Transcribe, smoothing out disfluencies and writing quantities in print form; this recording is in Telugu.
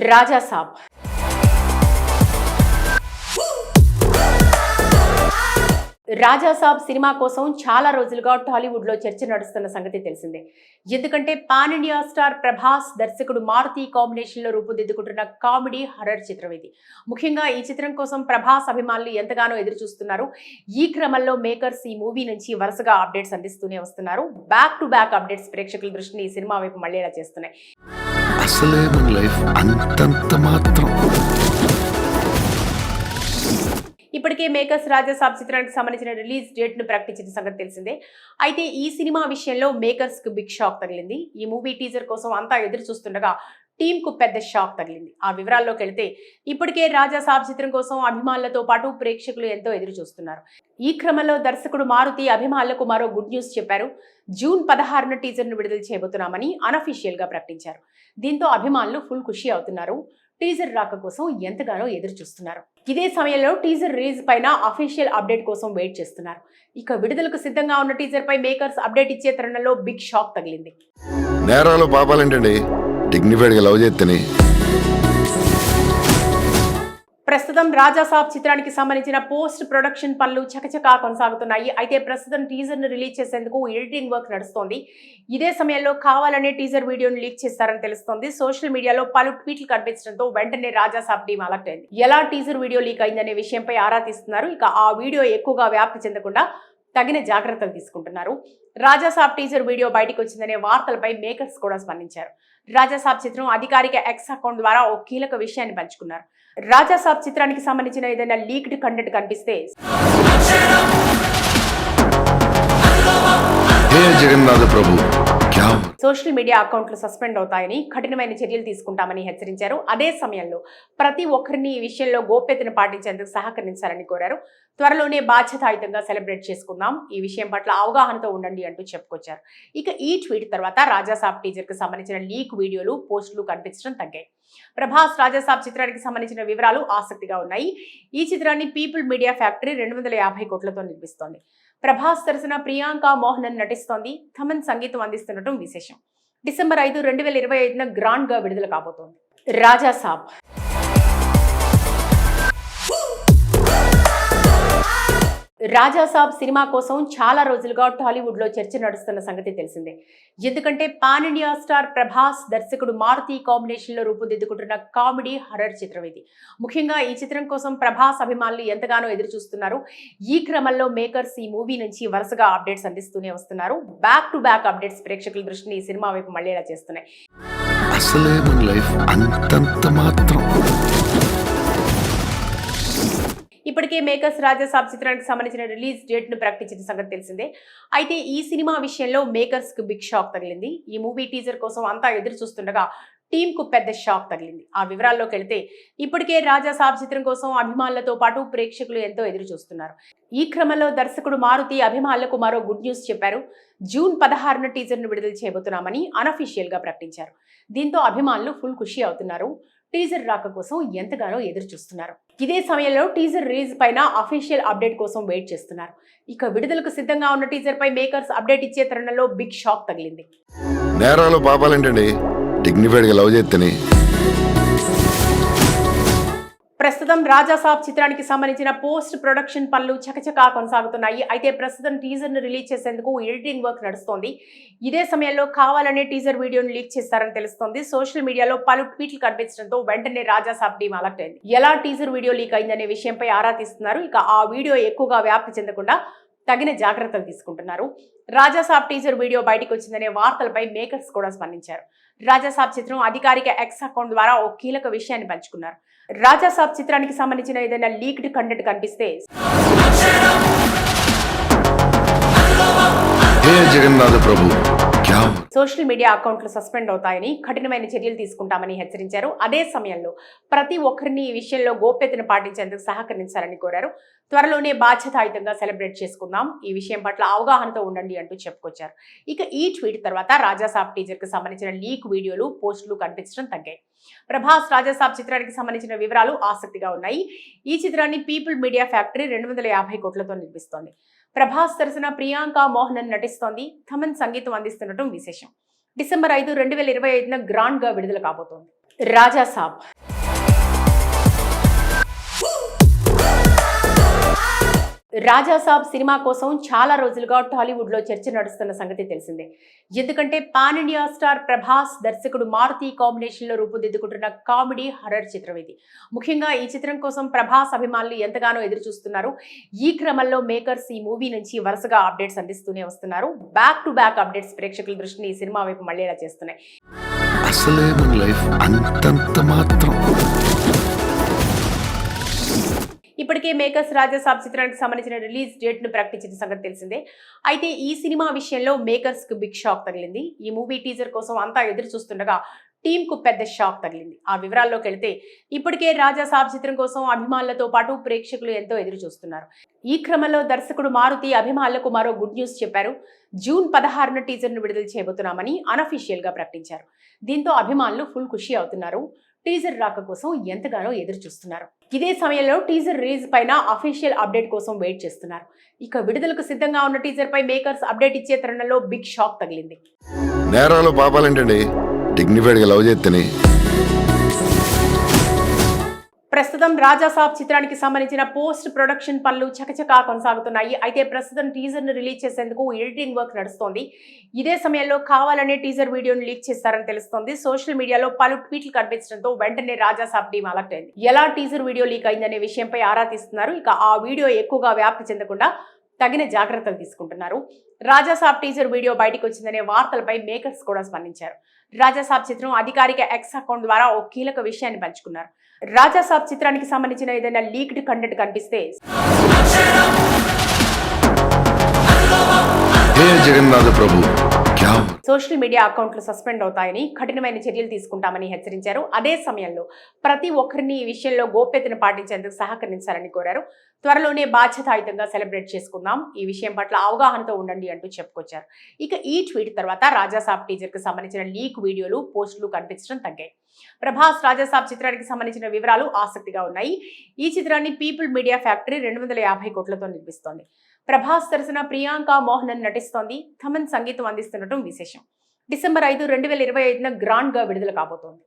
రాజా సాబ్ రాజా సాబ్ సినిమా కోసం చాలా రోజులుగా టాలీవుడ్ లో చర్చ నడుస్తున్న సంగతి తెలిసిందే. ఎందుకంటే పాన్ ఇండియా స్టార్ ప్రభాస్ దర్శకుడు మారుతి కాంబినేషన్ లో రూపుదిద్దుకుంటున్న కామెడీ హర్రర్ చిత్రం ఇది. ముఖ్యంగా ఈ చిత్రం కోసం ప్రభాస్ అభిమానులు ఎంతగానో ఎదురు చూస్తున్నారు. ఈ క్రమంలో మేకర్స్ ఈ మూవీ నుంచి వరుసగా అప్డేట్స్ అందిస్తూనే వస్తున్నారు. బ్యాక్ టు బ్యాక్ అప్డేట్స్ ప్రేక్షకుల దృష్టిని ఈ సినిమా వైపు మళ్లేలా చేస్తున్నాయి. అసలే మన లైఫ్ అంతంత మాత్రం. ఇప్పటికే మేకర్స్ రాజా సాబ్ చిత్రానికి సంబంధించిన రిలీజ్ డేట్ ను ప్రకటించిన సంగతి తెలిసిందే. అయితే ఈ సినిమా విషయంలో మేకర్స్ కు బిగ్ షాక్ తగిలింది. ఈ మూవీ టీజర్ కోసం అంతా ఎదురు చూస్తుండగా టీమ్ కు పెద్ద షాక్ తగిలింది. ఆ వివరాల్లోకి వెళితే ఇప్పటికే రాజా సాబ్ చిత్రం కోసం అభిమానులతో పాటు ప్రేక్షకులు ఎంతో ఎదురు చూస్తున్నారు. ఈ క్రమంలో దర్శకుడు మారుతి అభిమానులకు మరో గుడ్ న్యూస్ చెప్పారు. జూన్ 16న టీజర్ ను విడుదల చేయబోతున్నామని అనఫీషియల్ గా ప్రకటించారు. దీంతో అభిమానులు ఫుల్ ఖుషి అవుతున్నారు. టీజర్ రాక కోసం ఎంతగానో ఎదురు చూస్తున్నారు. ఇదే సమయంలో టీజర్ రిలీజ్ పైన అఫీషియల్ అప్డేట్ కోసం వెయిట్ చేస్తున్నారు. ఇక విడుదలకు సిద్ధంగా ఉన్న టీజర్ పై మేకర్స్ అప్డేట్ ఇచ్చే తరుణంలో బిగ్ షాక్ తగిలింది. నేరాలు పాపాలంటండి డిగ్నిఫైడ్గా లవ్ చేస్తేనే. ప్రస్తుతం రాజా సాబ్ చిత్రానికి సంబంధించిన పోస్ట్ ప్రొడక్షన్ పనులు చకచకా కొనసాగుతున్నాయి. అయితే ప్రస్తుతం టీజర్ ను రిలీజ్ చేసేందుకు ఎడిటింగ్ వర్క్ నడుస్తోంది. ఇదే సమయంలో కావాలనే టీజర్ వీడియోను లీక్ చేస్తారని తెలుస్తోంది. సోషల్ మీడియాలో పలు ట్వీట్లు కనిపించడంతో వెంటనే రాజా సాబ్ టీం అలర్ట్ అయింది. ఎలా టీజర్ వీడియో లీక్ అయిందనే విషయంపై ఆరా తీస్తున్నారు. ఇక ఆ వీడియో ఎక్కువగా వ్యాప్తి చెందకుండా తగిన జాగ్రత్తలు తీసుకుంటున్నారు. రాజా సాబ్ టీజర్ వీడియో బయటకు వచ్చిందనే వార్తలపై మేకర్స్ కూడా స్పందించారు. రాజా సాబ్ చిత్రం అధికారిక ఎక్స్ అకౌంట్ ద్వారా ఓ కీలక విషయాన్ని పంచుకున్నారు. రాజా సాబ్ చిత్రానికి సంబంధించిన ఏదైనా లీక్డ్ కంటెంట్ కనిపిస్తే జగన్నాథ ప్రభు సోషల్ మీడియా అకౌంట్లు సస్పెండ్ అవుతాయని, కఠినమైన చర్యలు తీసుకుంటామని హెచ్చరించారు. అదే సమయంలో ప్రతి ఒక్కరిని ఈ విషయంలో గోప్యతను పాటించేందుకు సహకరించాలని కోరారు. త్వరలోనే బాధ్యతాయుతంగా సెలబ్రేట్ చేసుకుందాం, ఈ విషయం పట్ల అవగాహనతో ఉండండి అంటూ చెప్పుకొచ్చారు. ఇక ఈ ట్వీట్ తర్వాత రాజా సాబ్ టీజర్ కు సంబంధించిన లీక్ వీడియోలు, పోస్టులు కనిపించడం తగ్గాయి. ప్రభాస్ రాజా సాబ్ చిత్రానికి సంబంధించిన వివరాలు ఆసక్తిగా ఉన్నాయి. ఈ చిత్రాన్ని పీపుల్ మీడియా ఫ్యాక్టరీ 250 కోట్లతో నిర్మిస్తోంది. ప్రభాస్ సరసన ప్రియాంక మోహనన్ నటిస్తోంది. థమన్ సంగీతం అందిస్తుండటం విశేషం. డిసెంబర్ 5, 2025న గ్రాండ్ గా విడుదల కాబోతోంది. రాజా సాబ్ రాజా సాబ్ సినిమా కోసం చాలా రోజులుగా టాలీవుడ్ లో చర్చ నడుస్తున్న సంగతి తెలిసిందే. ఎందుకంటే పాన్ ఇండియా స్టార్ ప్రభాస్ దర్శకుడు మారుతి కాంబినేషన్ లో రూపుదిద్దుకుంటున్న కామెడీ హర్రర్ చిత్రం ఇది. ముఖ్యంగా ఈ చిత్రం కోసం ప్రభాస్ అభిమానులు ఎంతగానో ఎదురు చూస్తున్నారు. ఈ క్రమంలో మేకర్స్ ఈ మూవీ నుంచి వరుసగా అప్డేట్స్ అందిస్తూనే వస్తున్నారు. బ్యాక్ టు బ్యాక్ అప్డేట్స్ ప్రేక్షకుల దృష్టిని ఈ సినిమా వైపు మళ్లేలా చేస్తున్నాయి. అసలే మన లైఫ్ అంతంత మాత్రం. ఇప్పటికే మేకర్స్ రాజా సాబ్ చిత్రానికి సంబంధించిన రిలీజ్ డేట్ ను ప్రకటించిన సంగతి తెలిసిందే. అయితే ఈ సినిమా విషయంలో మేకర్స్ కు బిగ్ షాక్ తగిలింది. ఈ మూవీ టీజర్ కోసం అంతా ఎదురు చూస్తుండగా టీమ్ కు పెద్ద షాక్ తగిలింది. ఆ వివరాల్లోకి వెళితే ఇప్పటికే రాజా సాబ్ చిత్రం కోసం అభిమానులతో పాటు ప్రేక్షకులు ఎంతో ఎదురు చూస్తున్నారు. ఈ క్రమంలో దర్శకుడు మారుతి అభిమానులకు మరో గుడ్ న్యూస్ చెప్పారు. జూన్ 16న టీజర్ ను విడుదల చేయబోతున్నామని అనఫీషియల్ గా ప్రకటించారు. దీంతో అభిమానులు ఫుల్ ఖుషి అవుతున్నారు. టీజర్ రాక కోసం ఎంతగానో ఎదురు చూస్తున్నారు. ఇదే సమయంలో టీజర్ రిలీజ్ పైన అఫీషియల్ అప్డేట్ కోసం వెయిట్ చేస్తున్నారు. ఇక విడుదలకు సిద్ధంగా ఉన్న టీజర్ పై మేకర్స్ అప్డేట్ ఇచ్చే తరుణంలో బిగ్ షాక్ తగిలింది. నేరాలు పాపాలంటండి డిగ్నిఫైడ్గా లవ్ చేస్తేనే. ప్రస్తుతం రాజా సాబ్ చిత్రానికి సంబంధించిన పోస్ట్ ప్రొడక్షన్ పనులు చకచకా కొనసాగుతున్నాయి. అయితే ప్రస్తుతం టీజర్ ను రిలీజ్ చేసేందుకు ఎడిటింగ్ వర్క్ నడుస్తోంది. ఇదే సమయంలో కావాలనే టీజర్ వీడియోను లీక్ చేస్తారని తెలుస్తోంది. సోషల్ మీడియాలో పలు ట్వీట్లు కనిపించడంతో వెంటనే రాజా సాబ్ టీం అలర్ట్ అయింది. ఎలా టీజర్ వీడియో లీక్ అయిందనే విషయంపై ఆరా తీస్తున్నారు. ఇక ఆ వీడియో ఎక్కువగా వ్యాప్తి చెందకుండా తగిన జాగ్రత్తలు తీసుకుంటున్నారు. రాజా సాబ్ టీజర్ వీడియో బయటకు వచ్చిందనే వార్తలపై మేకర్స్ కూడా స్పందించారు. రాజా సాబ్ చిత్రం అధికారిక ఎక్స్ అకౌంట్ ద్వారా ఓ కీలక విషయాన్ని పంచుకున్నారు. రాజా సాబ్ చిత్రానికి సంబంధించిన ఏదైనా లీక్డ్ కంటెంట్ కనిపిస్తే జగన్నాథ ప్రభు సోషల్ మీడియా అకౌంట్లు సస్పెండ్ అవుతాయని, కఠినమైన చర్యలు తీసుకుంటామని హెచ్చరించారు. అదే సమయంలో ప్రతి ఒక్కరిని ఈ విషయంలో గోప్యతను పాటించేందుకు సహకరించాలని కోరారు. త్వరలోనే బాధ్యతాయుతంగా సెలబ్రేట్ చేసుకుందాం, ఈ విషయం పట్ల అవగాహనతో ఉండండి అంటూ చెప్పుకొచ్చారు. ఇక ఈ ట్వీట్ తర్వాత రాజా సాబ్ టీజర్ కు సంబంధించిన లీక్ వీడియోలు, పోస్టులు కనిపించడం తగ్గాయి. ప్రభాస్ రాజా సాబ్ చిత్రానికి సంబంధించిన వివరాలు ఆసక్తిగా ఉన్నాయి. ఈ చిత్రాన్ని పీపుల్ మీడియా ఫ్యాక్టరీ 250 కోట్లతో నిర్మిస్తోంది. ప్రభాస్ సరసన ప్రియాంక మోహనన్ నటిస్తోంది. థమన్ సంగీతం అందిస్తుండటం విశేషం. డిసెంబర్ 5, 2025న గ్రాండ్ గా విడుదల కాబోతోంది. రాజా సాబ్. రాజా సాబ్ సినిమా కోసం చాలా రోజులుగా టాలీవుడ్ లో చర్చ నడుస్తున్న సంగతి తెలిసిందే. ఎందుకంటే పాన్ ఇండియా స్టార్ ప్రభాస్, దర్శకుడు మారుతి కాంబినేషన్ లో రూపుదిద్దుకుంటున్న కామెడీ హర్రర్ చిత్రం ఇది. ముఖ్యంగా ఈ చిత్రం కోసం ప్రభాస్ అభిమానులు ఎంతగానో ఎదురు చూస్తున్నారు. ఈ క్రమంలో మేకర్స్ ఈ మూవీ నుంచి వరుసగా అప్డేట్స్ అందిస్తూనే వస్తున్నారు. బ్యాక్ టు బ్యాక్ అప్డేట్స్ ప్రేక్షకుల దృష్టిని ఈ సినిమా వైపు మళ్ళేలా చేస్తున్నాయి. అసలే మన లైఫ్ అంతంత మాత్రం. ఇప్పటికే మేకర్స్ రాజా సాబ్ చిత్రానికి సంబంధించిన రిలీజ్ డేట్ ను ప్రకటించిన సంగతి తెలిసిందే. అయితే ఈ సినిమా విషయంలో మేకర్స్ కు బిగ్ షాక్ తగిలింది. ఈ మూవీ టీజర్ కోసం అంతా ఎదురు చూస్తుండగా టీమ్ కు పెద్ద షాక్ తగిలింది. ఆ వివరాల్లోకి వెళితే ఇప్పటికే రాజా సాబ్ చిత్రం కోసం అభిమానులతో పాటు ప్రేక్షకులు ఎంతో ఎదురు చూస్తున్నారు. ఈ క్రమంలో దర్శకుడు మారుతి అభిమానులకు మరో గుడ్ న్యూస్ చెప్పారు. జూన్ 16న టీజర్ ను విడుదల చేయబోతున్నామని అనఫీషియల్ గా ప్రకటించారు. దీంతో అభిమానులు ఫుల్ ఖుషి అవుతున్నారు. టీజర్ రాక కోసం ఎంతగానో ఎదురు చూస్తున్నారు. ఇదే సమయంలో టీజర్ రిలీజ్ పైన అఫీషియల్ అప్డేట్ కోసం వెయిట్ చేస్తున్నారు. ఇక విడుదలకు సిద్ధంగా ఉన్న టీజర్ పై మేకర్స్ అప్డేట్ ఇచ్చే తరుణంలో బిగ్ షాక్ తగిలింది. నేరాలు పాపాలేంటండి, డిగ్నిఫైడ్ గా లవ్ చేస్తేనే. ప్రస్తుతం రాజా సాబ్ చిత్రానికి సంబంధించిన పోస్ట్ ప్రొడక్షన్ పనులు చకచకా కొనసాగుతున్నాయి. అయితే ప్రస్తుతం టీజర్ ను రిలీజ్ చేసేందుకు ఎడిటింగ్ వర్క్ నడుస్తోంది. ఇదే సమయంలో కావాలనే టీజర్ వీడియోను లీక్ చేస్తారని తెలుస్తోంది. సోషల్ మీడియాలో పలు ట్వీట్లు కనిపించడంతో వెంటనే రాజా సాబ్ టీం అలర్ట్ అయింది. ఎలా టీజర్ వీడియో లీక్ అయిందనే విషయంపై ఆరా తీస్తున్నారు. ఇక ఆ వీడియో ఎక్కువగా వ్యాప్తి చెందకుండా తగిన జాగ్రత్తలు తీసుకుంటున్నారు. రాజా సాబ్ టీజర్ వీడియో బయటకు వచ్చిందనే వార్తలపై మేకర్స్ కూడా స్పందించారు. రాజా సాబ్ చిత్రం అధికారిక ఎక్స్ అకౌంట్ ద్వారా ఓ కీలక విషయాన్ని పంచుకున్నారు. రాజా సాబ్ చిత్రానికి సంబంధించిన ఏదైనా లీక్డ్ కంటెంట్ కనిపిస్తే జగన్నాథ ప్రభు సోషల్ మీడియా అకౌంట్లు సస్పెండ్ అవుతాయని, కఠినమైన చర్యలు తీసుకుంటామని హెచ్చరించారు. అదే సమయంలో ప్రతి ఒక్కరిని ఈ విషయంలో గోప్యతను పాటించేందుకు సహకరించాలని కోరారు. త్వరలోనే బాధ్యతాయుతంగా సెలబ్రేట్ చేసుకుందాం, ఈ విషయం పట్ల అవగాహనతో ఉండండి అంటూ చెప్పుకొచ్చారు. ఇక ఈ ట్వీట్ తర్వాత రాజా సాబ్ టీజర్ కు సంబంధించిన లీక్ వీడియోలు, పోస్టులు కనిపించడం తగ్గాయి. ప్రభాస్ రాజా సాబ్ చిత్రానికి సంబంధించిన వివరాలు ఆసక్తిగా ఉన్నాయి. ఈ చిత్రాన్ని పీపుల్ మీడియా ఫ్యాక్టరీ 250 కోట్లతో నిర్మిస్తోంది. ప్రభాస్ సరసన ప్రియాంక మోహనన్ నటిస్తోంది. థమన్ సంగీతం అందిస్తుండటం విశేషం. డిసెంబర్ 5, 2025న గ్రాండ్ గా విడుదల కాబోతోంది.